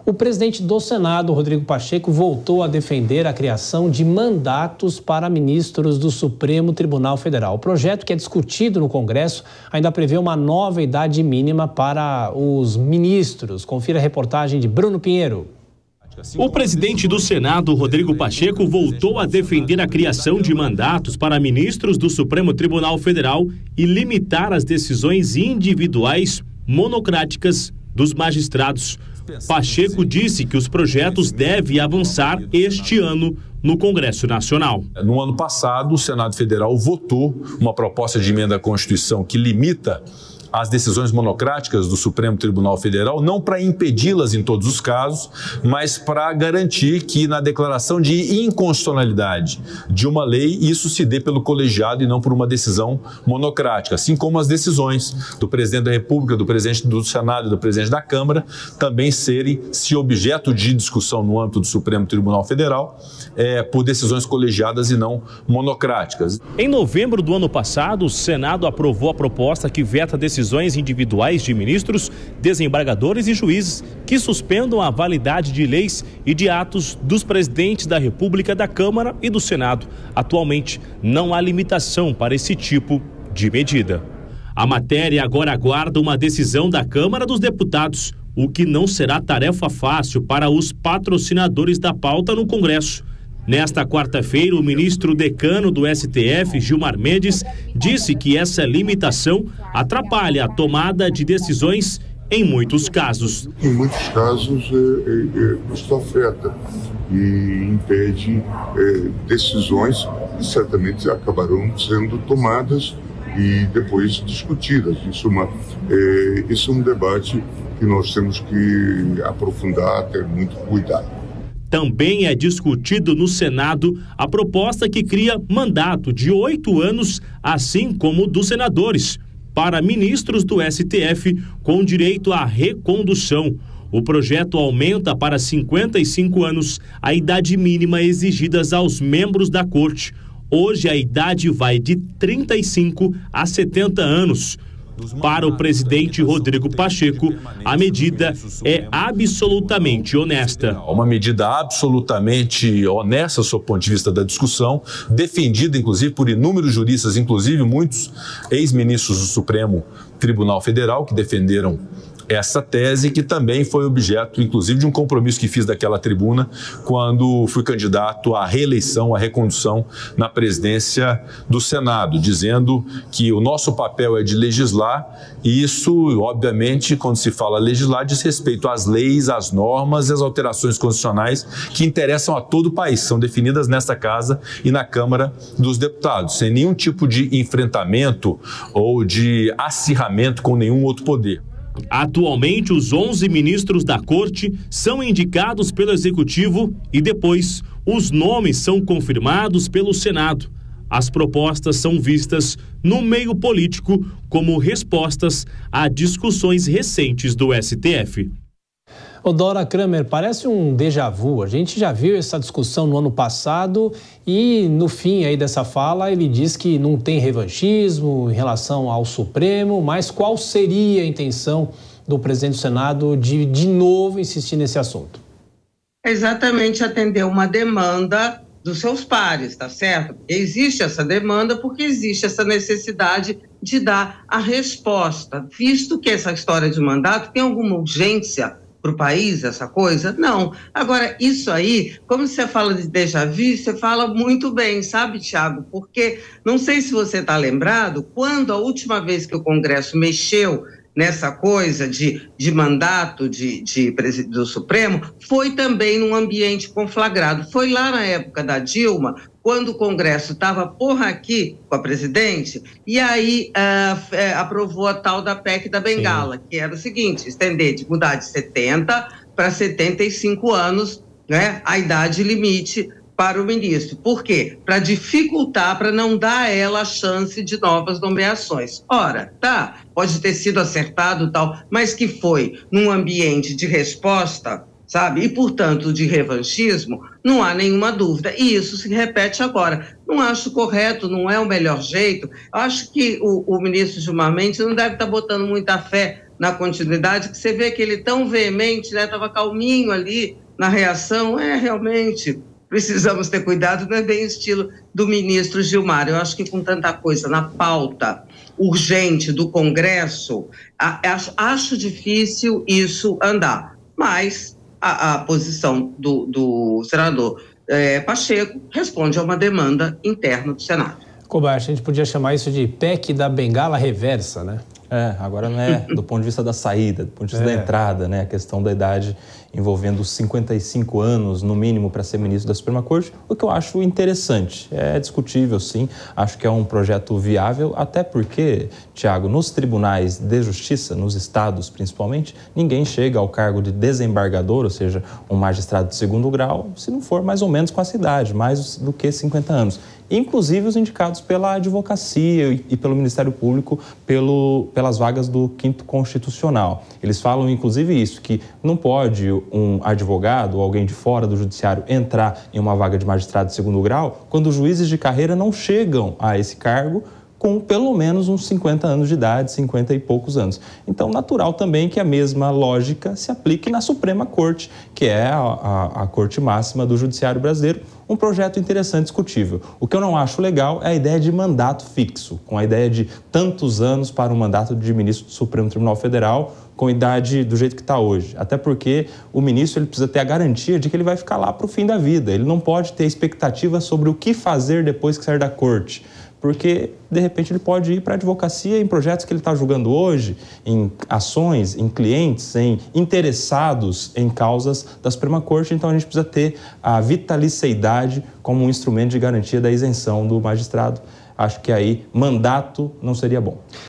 O presidente do Senado, Rodrigo Pacheco, voltou a defender a criação de mandatos para ministros do Supremo Tribunal Federal. O projeto, que é discutido no Congresso, ainda prevê uma nova idade mínima para os ministros. Confira a reportagem de Bruno Pinheiro. O presidente do Senado, Rodrigo Pacheco, voltou a defender a criação de mandatos para ministros do Supremo Tribunal Federal e limitar as decisões individuais monocráticas dos magistrados. Pacheco disse que os projetos devem avançar este ano no Congresso Nacional. No ano passado, o Senado Federal votou uma proposta de emenda à Constituição que limita as decisões monocráticas do Supremo Tribunal Federal, não para impedi-las em todos os casos, mas para garantir que na declaração de inconstitucionalidade de uma lei, isso se dê pelo colegiado e não por uma decisão monocrática, assim como as decisões do presidente da República, do presidente do Senado e do presidente da Câmara também serem, se objeto de discussão no âmbito do Supremo Tribunal Federal, por decisões colegiadas e não monocráticas. Em novembro do ano passado, o Senado aprovou a proposta que veta decisões individuais de ministros, desembargadores e juízes que suspendam a validade de leis e de atos dos presidentes da República, da Câmara e do Senado. Atualmente, não há limitação para esse tipo de medida. A matéria agora aguarda uma decisão da Câmara dos Deputados, o que não será tarefa fácil para os patrocinadores da pauta no Congresso. Nesta quarta-feira, o ministro decano do STF, Gilmar Mendes, disse que essa limitação atrapalha a tomada de decisões em muitos casos. Em muitos casos, isso afeta e impede decisões que certamente acabarão sendo tomadas e depois discutidas. Isso é um debate que nós temos que aprofundar, ter muito cuidado. Também é discutido no Senado a proposta que cria mandato de 8 anos, assim como o dos senadores, para ministros do STF com direito à recondução. O projeto aumenta para 55 anos a idade mínima exigida aos membros da Corte. Hoje a idade vai de 35 a 70 anos. Para o presidente Rodrigo Pacheco, a medida é absolutamente honesta. Uma medida absolutamente honesta, sob o ponto de vista da discussão, defendida inclusive por inúmeros juristas, inclusive muitos ex-ministros do Supremo Tribunal Federal, que defenderam essa tese, que também foi objeto, inclusive, de um compromisso que fiz daquela tribuna quando fui candidato à reeleição, à recondução na presidência do Senado, dizendo que o nosso papel é de legislar e isso, obviamente, quando se fala legislar, diz respeito às leis, às normas e às alterações constitucionais que interessam a todo o país, são definidas nesta Casa e na Câmara dos Deputados, sem nenhum tipo de enfrentamento ou de acirramento com nenhum outro poder. Atualmente, os 11 ministros da Corte são indicados pelo Executivo e depois os nomes são confirmados pelo Senado. As propostas são vistas no meio político como respostas a discussões recentes do STF. Dora Kramer, parece um déjà vu. A gente já viu essa discussão no ano passado e no fim aí dessa fala ele diz que não tem revanchismo em relação ao Supremo, mas qual seria a intenção do presidente do Senado de novo insistir nesse assunto? Exatamente atender uma demanda dos seus pares, tá certo? Existe essa demanda porque existe essa necessidade de dar a resposta, visto que essa história de mandato tem alguma urgência para o país, essa coisa? Não. Agora, isso aí, como você fala de déjà vu, você fala muito bem, sabe, Thiago? Porque, não sei se você está lembrado, quando a última vez que o Congresso mexeu nessa coisa de mandato do Supremo, foi também num ambiente conflagrado. Foi lá na época da Dilma, quando o Congresso estava aqui com a presidente, e aí aprovou a tal da PEC da Bengala, sim, que era o seguinte, mudar de 70 para 75 anos, né, a idade limite para o ministro. Por quê? Para dificultar, para não dar a ela a chance de novas nomeações. Ora, tá, pode ter sido acertado tal, mas que foi num ambiente de resposta, sabe? E, portanto, de revanchismo, não há nenhuma dúvida. E isso se repete agora. Não acho correto, não é o melhor jeito. Eu acho que o ministro Gilmar Mendes não deve estar botando muita fé na continuidade, que você vê que ele tão veemente, né, estava calminho ali na reação, realmente precisamos ter cuidado, não é bem o estilo do ministro Gilmar. Eu acho que com tanta coisa na pauta urgente do Congresso, acho difícil isso andar, mas a posição do senador Pacheco responde a uma demanda interna do Senado. Kobayashi, a gente podia chamar isso de PEC da bengala reversa, né? Agora não é do ponto de vista da saída, do ponto de vista da entrada, né? A questão da idade envolvendo os 55 anos, no mínimo, para ser ministro da Suprema Corte, o que eu acho interessante. É discutível, sim. Acho que é um projeto viável, até porque, Tiago, nos tribunais de justiça, nos estados principalmente, ninguém chega ao cargo de desembargador, ou seja, um magistrado de segundo grau, se não for mais ou menos com essa idade, mais do que 50 anos. Inclusive os indicados pela advocacia e pelo Ministério Público pelas vagas do 5º Constitucional. Eles falam, inclusive, isso, que não pode um advogado ou alguém de fora do judiciário entrar em uma vaga de magistrado de segundo grau quando os juízes de carreira não chegam a esse cargo com pelo menos uns 50 anos de idade, 50 e poucos anos. Então, natural também que a mesma lógica se aplique na Suprema Corte, que é a corte máxima do judiciário brasileiro. Um projeto interessante, discutível. O que eu não acho legal é a ideia de mandato fixo, com a ideia de tantos anos para um mandato de ministro do Supremo Tribunal Federal, com idade do jeito que está hoje. Até porque o ministro ele precisa ter a garantia de que ele vai ficar lá para o fim da vida. Ele não pode ter expectativa sobre o que fazer depois que sair da corte. Porque, de repente, ele pode ir para a advocacia em projetos que ele está julgando hoje, em ações, em clientes, em interessados em causas da Suprema Corte. Então, a gente precisa ter a vitalicidade como um instrumento de garantia da isenção do magistrado. Acho que aí mandato não seria bom.